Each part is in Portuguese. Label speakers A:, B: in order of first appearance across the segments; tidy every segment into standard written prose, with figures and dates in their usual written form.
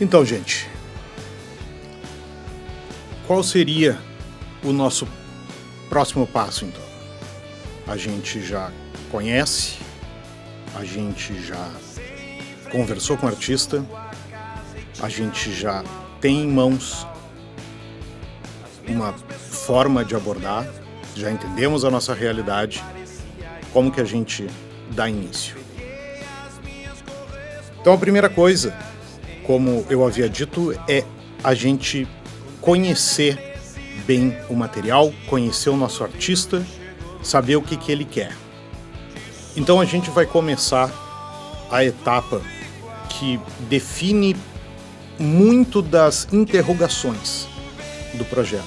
A: Então, gente, qual seria o nosso próximo passo, então? A gente já conhece, a gente já conversou com o artista, a gente já tem em mãos uma forma de abordar, já entendemos a nossa realidade, como que a gente dá início. Então a primeira coisa, como eu havia dito, é a gente conhecer bem o material, conhecer o nosso artista, saber o que ele quer. Então a gente vai começar a etapa que define muito das interrogações do projeto,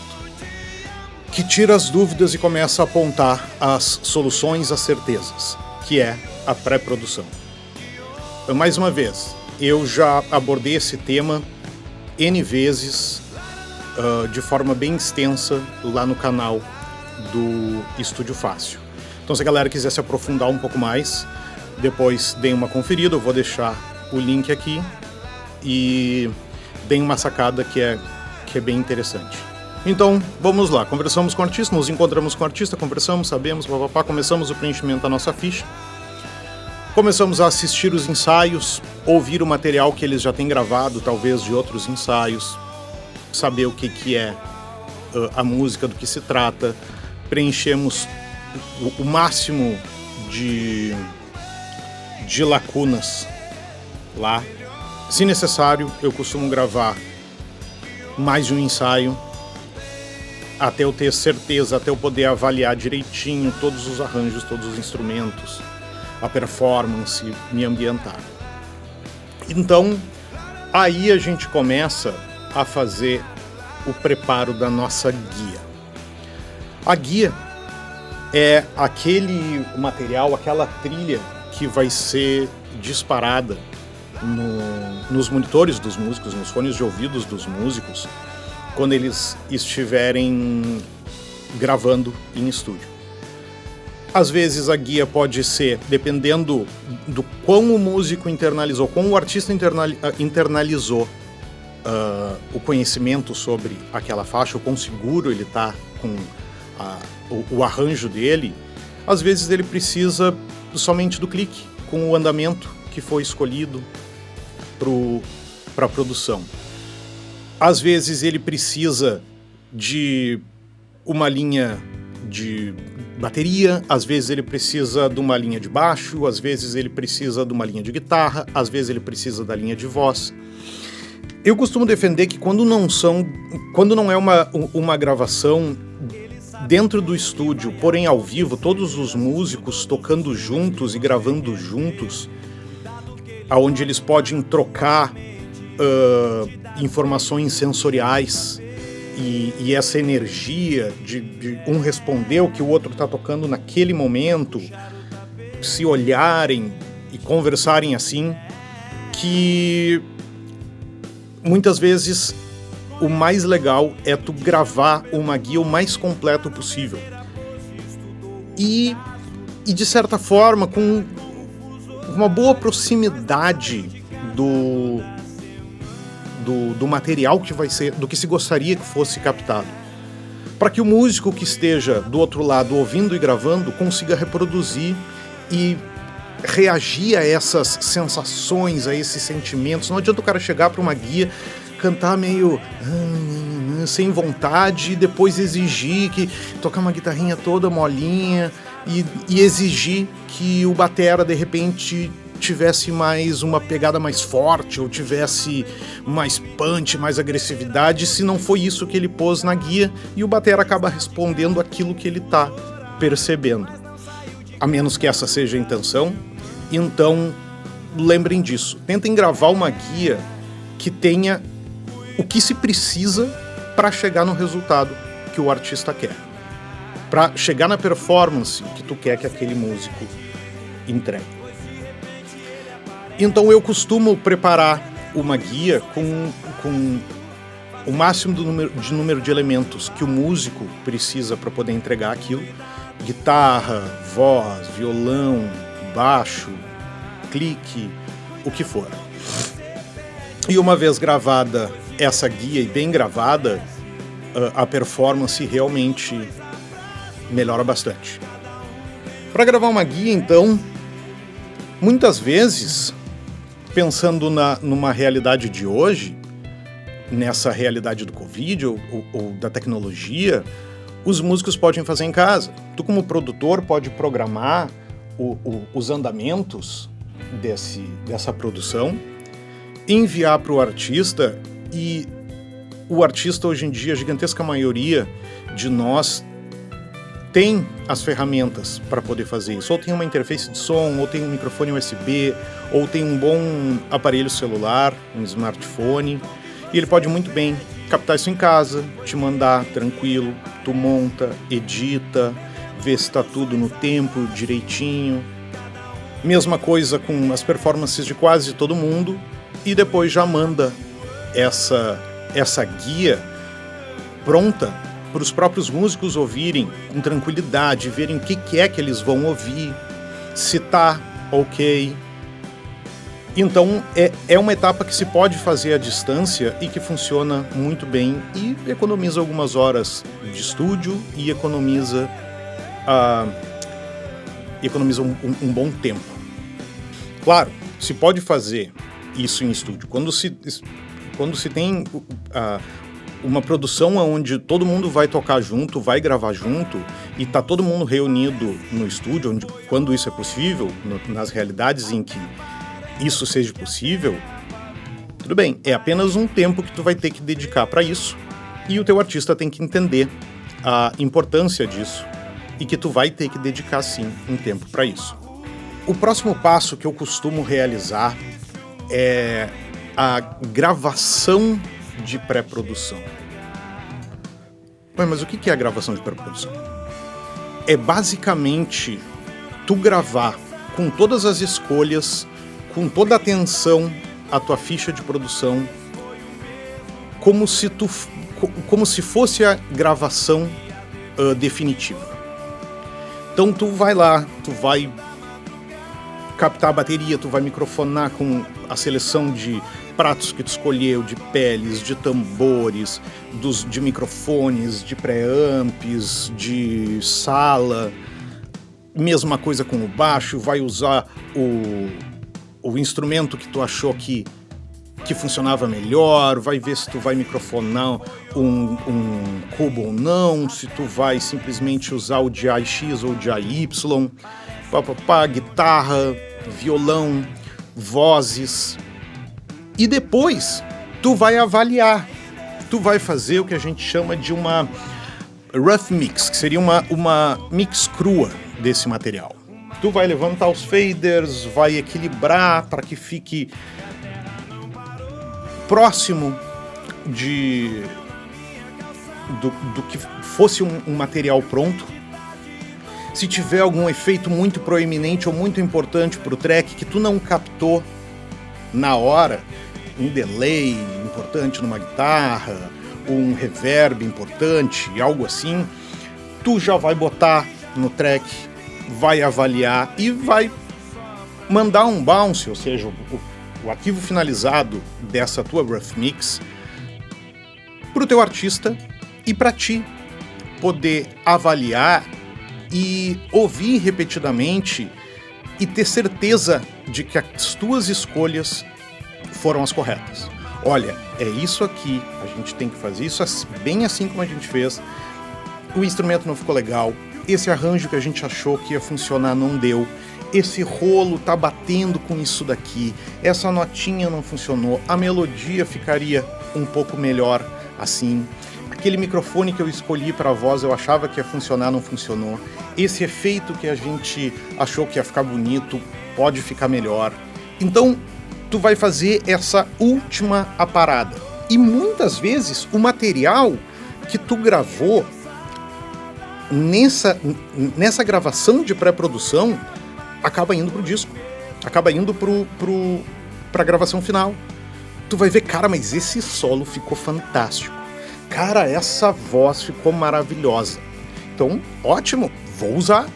A: que tira as dúvidas e começa a apontar as soluções, as certezas, que é a pré-produção. Mais uma vez, eu já abordei esse tema N vezes, de forma bem extensa, lá no canal do Estúdio Fácil. Então, se a galera quiser se aprofundar um pouco mais, depois deem uma conferida, eu vou deixar o link aqui e deem uma sacada que é bem interessante. Então, vamos lá, conversamos com o artista, nos encontramos com o artista, conversamos, sabemos, papapá, começamos o preenchimento da nossa ficha, começamos a assistir os ensaios, ouvir o material que eles já têm gravado, talvez de outros ensaios, saber o que é a música, do que se trata, preenchemos o máximo de lacunas lá. Se necessário, eu costumo gravar mais de um ensaio, até eu ter certeza, até eu poder avaliar direitinho todos os arranjos, todos os instrumentos, a performance, me ambientar. Então, aí a gente começa a fazer o preparo da nossa guia. A guia é aquele material, aquela trilha que vai ser disparada nos monitores dos músicos, nos fones de ouvidos dos músicos, quando eles estiverem gravando em estúdio. Às vezes a guia pode ser, dependendo do quão o músico internalizou, quão o artista internalizou o conhecimento sobre aquela faixa, o quão seguro ele está com o arranjo dele, às vezes ele precisa somente do clique, com o andamento que foi escolhido para a produção. Às vezes ele precisa de uma linha de bateria, às vezes ele precisa de uma linha de baixo, às vezes ele precisa de uma linha de guitarra, às vezes ele precisa da linha de voz. Eu costumo defender que quando não é uma gravação dentro do estúdio, porém ao vivo, todos os músicos tocando juntos e gravando juntos, aonde eles podem trocar informações sensoriais e essa energia de um responder o que o outro está tocando naquele momento, se olharem e conversarem assim, que muitas vezes o mais legal é tu gravar uma guia o mais completo possível. E de certa forma, com uma boa proximidade do material que vai ser, do que se gostaria que fosse captado, para que o músico que esteja do outro lado ouvindo e gravando consiga reproduzir e reagir a essas sensações, a esses sentimentos. Não adianta o cara chegar para uma guia, cantar meio sem vontade e depois exigir que tocar uma guitarrinha toda molinha e exigir que o batera de repente tivesse mais uma pegada mais forte ou tivesse mais punch, mais agressividade, se não foi isso que ele pôs na guia, e o batera acaba respondendo aquilo que ele está percebendo. A menos que essa seja a intenção, então lembrem disso. Tentem gravar uma guia que tenha o que se precisa para chegar no resultado que o artista quer, para chegar na performance que tu quer que aquele músico entregue. Então eu costumo preparar uma guia com o máximo de número de elementos que o músico precisa para poder entregar aquilo: guitarra, voz, violão, baixo, clique, o que for. E uma vez gravada essa guia e bem gravada, a performance realmente melhora bastante. Para gravar uma guia, então, muitas vezes, pensando numa realidade de hoje, nessa realidade do Covid ou da tecnologia, os músicos podem fazer em casa. Tu, como produtor, pode programar os andamentos dessa produção, enviar para o artista, e o artista, hoje em dia, a gigantesca maioria de nós tem as ferramentas para poder fazer isso. Ou tem uma interface de som, ou tem um microfone USB, ou tem um bom aparelho celular, um smartphone, e ele pode muito bem captar isso em casa, te mandar tranquilo, tu monta, edita, vê se está tudo no tempo, direitinho. Mesma coisa com as performances de quase todo mundo, e depois já manda essa guia pronta para os próprios músicos ouvirem com tranquilidade, verem o que é que eles vão ouvir, se tá ok. Então é uma etapa que se pode fazer à distância e que funciona muito bem e economiza algumas horas de estúdio e economiza um bom tempo. Claro, se pode fazer isso em estúdio. Quando se tem uma produção onde todo mundo vai tocar junto, vai gravar junto, e tá todo mundo reunido no estúdio, quando isso é possível, nas realidades em que isso seja possível, tudo bem, é apenas um tempo que tu vai ter que dedicar para isso, e o teu artista tem que entender a importância disso, e que tu vai ter que dedicar, sim, um tempo para isso. O próximo passo que eu costumo realizar é a gravação de pré-produção. Mas o que é a gravação de pré-produção? É basicamente tu gravar com todas as escolhas, com toda a atenção à tua ficha de produção, como se fosse a gravação definitiva. Então tu vai lá, tu vai captar a bateria, tu vai microfonar com a seleção de pratos que tu escolheu, de peles, de tambores, de microfones, de pré-amps, de sala. Mesma coisa com o baixo, vai usar o instrumento que tu achou que funcionava melhor, vai ver se tu vai microfonar um cubo ou não, se tu vai simplesmente usar o DI-X ou o DI-Y, guitarra, violão, vozes. E depois tu vai avaliar, tu vai fazer o que a gente chama de uma rough mix, que seria uma mix crua desse material. Tu vai levantar os faders, vai equilibrar para que fique próximo do que fosse um material pronto. Se tiver algum efeito muito proeminente ou muito importante para o track que tu não captou na hora, um delay importante numa guitarra, um reverb importante, algo assim, tu já vai botar no track, vai avaliar e vai mandar um bounce, ou seja, o arquivo finalizado dessa tua rough mix pro teu artista e para ti poder avaliar e ouvir repetidamente e ter certeza de que as tuas escolhas foram as corretas. Olha, é isso aqui, a gente tem que fazer isso bem assim como a gente fez. O instrumento não ficou legal, esse arranjo que a gente achou que ia funcionar não deu, esse rolo tá batendo com isso daqui, essa notinha não funcionou, a melodia ficaria um pouco melhor assim. Aquele microfone que eu escolhi para a voz eu achava que ia funcionar, não funcionou. Esse efeito que a gente achou que ia ficar bonito pode ficar melhor. Então, tu vai fazer essa última aparada. E muitas vezes o material que tu gravou nessa gravação de pré-produção acaba indo pro disco, acaba indo pra gravação final. Tu vai ver, cara, mas esse solo ficou fantástico. Cara, essa voz ficou maravilhosa. Então, ótimo, vou usar.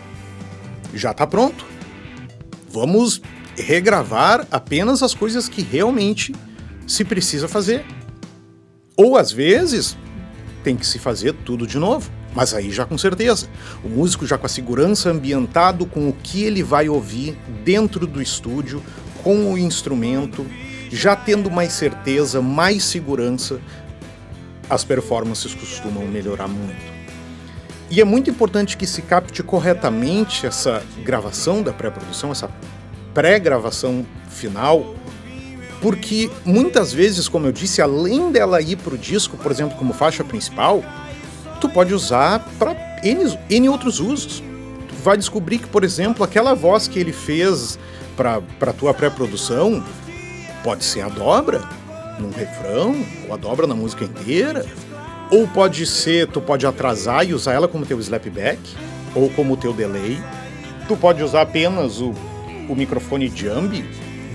A: Já tá pronto. Vamos regravar apenas as coisas que realmente se precisa fazer. Ou às vezes tem que se fazer tudo de novo, mas aí já com certeza. O músico já com a segurança, ambientado com o que ele vai ouvir dentro do estúdio, com o instrumento, já tendo mais certeza, mais segurança, as performances costumam melhorar muito. E é muito importante que se capte corretamente essa gravação da pré-produção, essa pré-gravação final, porque muitas vezes, como eu disse, além dela ir para o disco, por exemplo, como faixa principal, tu pode usar para N outros usos. Tu vai descobrir que, por exemplo, aquela voz que ele fez para tua pré-produção pode ser a dobra num refrão, ou a dobra na música inteira, ou pode ser, tu pode atrasar e usar ela como teu slapback, ou como teu delay. Tu pode usar apenas o microfone jump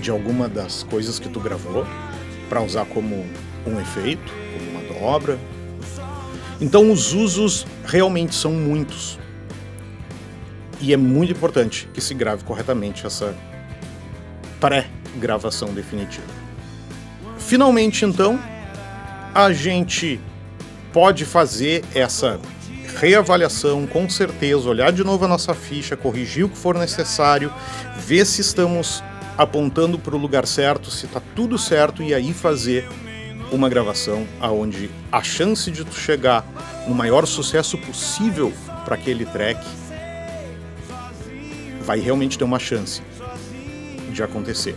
A: de alguma das coisas que tu gravou para usar como um efeito, como uma dobra. Então os usos realmente são muitos. E é muito importante que se grave corretamente essa pré-gravação definitiva. Finalmente, então, a gente pode fazer essa reavaliação, com certeza, olhar de novo a nossa ficha, corrigir o que for necessário, ver se estamos apontando para o lugar certo, se está tudo certo, e aí fazer uma gravação onde a chance de tu chegar no maior sucesso possível para aquele track vai realmente ter uma chance de acontecer.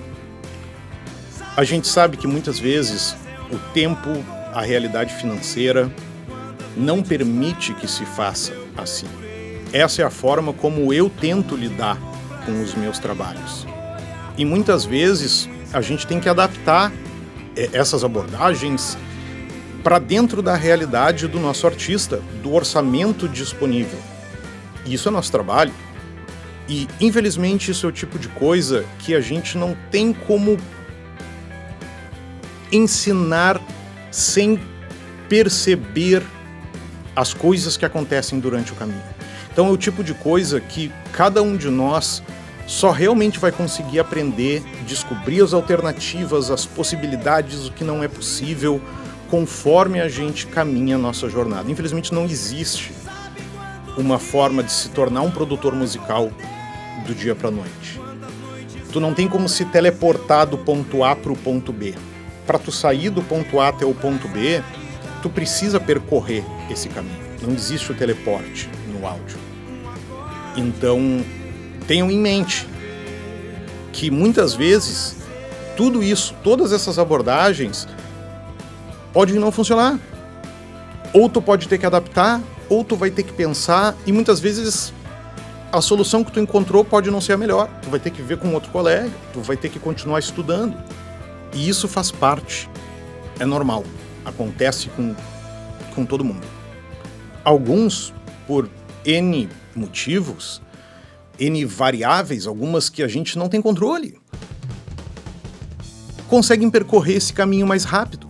A: A gente sabe que muitas vezes o tempo, a realidade financeira não permite que se faça assim. Essa é a forma como eu tento lidar com os meus trabalhos. E muitas vezes a gente tem que adaptar essas abordagens para dentro da realidade do nosso artista, do orçamento disponível. E isso é nosso trabalho. E, infelizmente, isso é o tipo de coisa que a gente não tem como ensinar sem perceber as coisas que acontecem durante o caminho. Então, é o tipo de coisa que cada um de nós só realmente vai conseguir aprender, descobrir as alternativas, as possibilidades, o que não é possível, conforme a gente caminha a nossa jornada. Infelizmente, não existe uma forma de se tornar um produtor musical do dia para a noite. Tu não tem como se teleportar do ponto A para o ponto B. Para tu sair do ponto A até o ponto B, tu precisa percorrer esse caminho. Não existe o teleporte no áudio. Então, tenham em mente que muitas vezes tudo isso, todas essas abordagens podem não funcionar. Ou tu pode ter que adaptar, ou tu vai ter que pensar, e muitas vezes a solução que tu encontrou pode não ser a melhor. Tu vai ter que ver com outro colega, tu vai ter que continuar estudando. E isso faz parte, é normal, acontece com todo mundo. Alguns, por N motivos, N variáveis, algumas que a gente não tem controle, conseguem percorrer esse caminho mais rápido,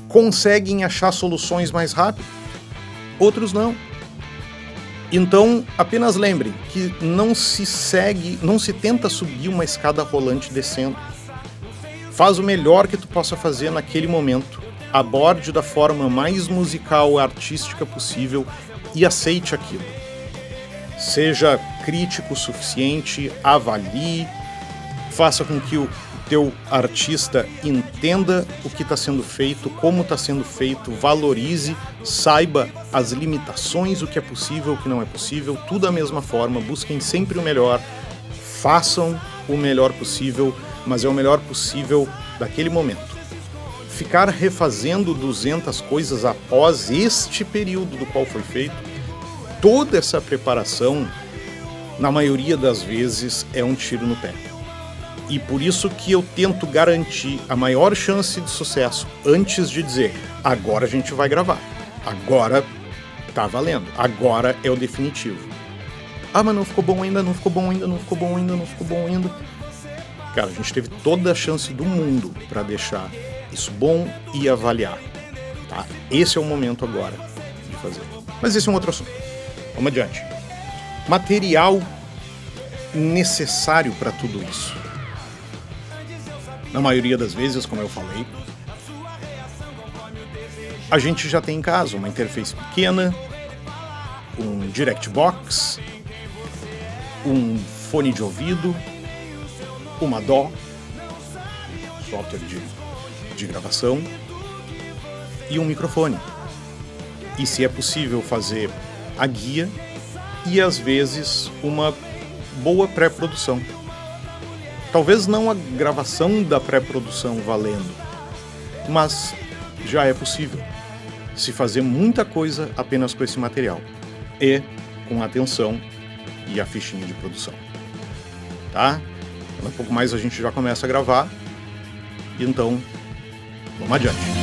A: conseguem achar soluções mais rápido, outros não. Então, apenas lembrem que não se tenta subir uma escada rolante descendo. Faz o melhor que tu possa fazer naquele momento, aborde da forma mais musical, artística possível e aceite aquilo. Seja crítico o suficiente, avalie, faça com que o teu artista entenda o que está sendo feito, como está sendo feito, valorize, saiba as limitações, o que é possível, o que não é possível, tudo da mesma forma, busquem sempre o melhor, façam o melhor possível, mas é o melhor possível daquele momento. Ficar refazendo 200 coisas após este período do qual foi feito, toda essa preparação, na maioria das vezes, é um tiro no pé. E por isso que eu tento garantir a maior chance de sucesso antes de dizer, agora a gente vai gravar, agora tá valendo, agora é o definitivo. Ah, mas não ficou bom ainda, não ficou bom ainda, não ficou bom ainda, não ficou bom ainda. Cara, a gente teve toda a chance do mundo para deixar isso bom e avaliar. Tá? Esse é o momento agora de fazer. Mas esse é um outro assunto. Vamos adiante. Material necessário para tudo isso. Na maioria das vezes, como eu falei, a gente já tem em casa uma interface pequena, um DirectBox, um fone de ouvido, uma DAW, software de gravação, e um microfone. E se é possível fazer a guia e às vezes uma boa pré-produção. Talvez não a gravação da pré-produção valendo, mas já é possível se fazer muita coisa apenas com esse material e com atenção e a fichinha de produção. Tá? Um pouco mais a gente já começa a gravar, então vamos adiante.